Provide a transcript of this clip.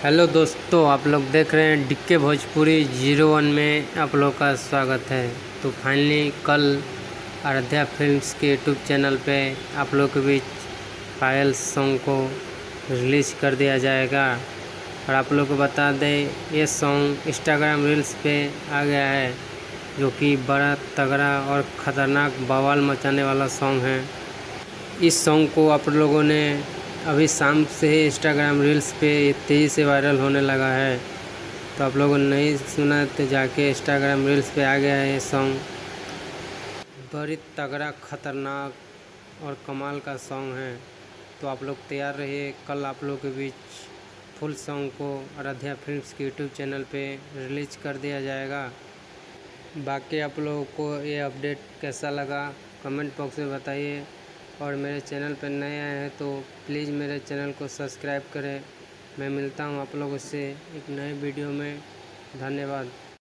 Hello दोस्तों, आप लोग देख रहे हैं डिक्के भोजपुरी 01 में आप लोग का स्वागत है। तो फाइनली कल आराध्या फिल्म्स के यूट्यूब चैनल पे आप लोग के बीच पायल सॉन्ग को रिलीज़ कर दिया जाएगा। और आप लोग को बता दें, ये सॉन्ग इंस्टाग्राम रील्स पे आ गया है, जो कि बड़ा तगड़ा और ख़तरनाक बवाल मचाने वाला सॉन्ग है। इस सॉन्ग को आप लोगों ने अभी शाम से ही इंस्टाग्राम रील्स पे तेज़ी से वायरल होने लगा है। तो आप लोगों ने नहीं सुना तो जाके इंस्टाग्राम रील्स पे आ गया है। ये सॉन्ग बड़ी तगड़ा, ख़तरनाक और कमाल का सॉन्ग है। तो आप लोग तैयार रहिए, कल आप लोगों के बीच फुल सॉन्ग को आराध्या फिल्म्स के यूट्यूब चैनल पे रिलीज़ कर दिया जाएगा। बाकी आप लोगों को ये अपडेट कैसा लगा कमेंट बॉक्स में बताइए। और मेरे चैनल पर नए आए हैं तो प्लीज़ मेरे चैनल को सब्सक्राइब करें। मैं मिलता हूँ आप लोगों से एक नए वीडियो में। धन्यवाद।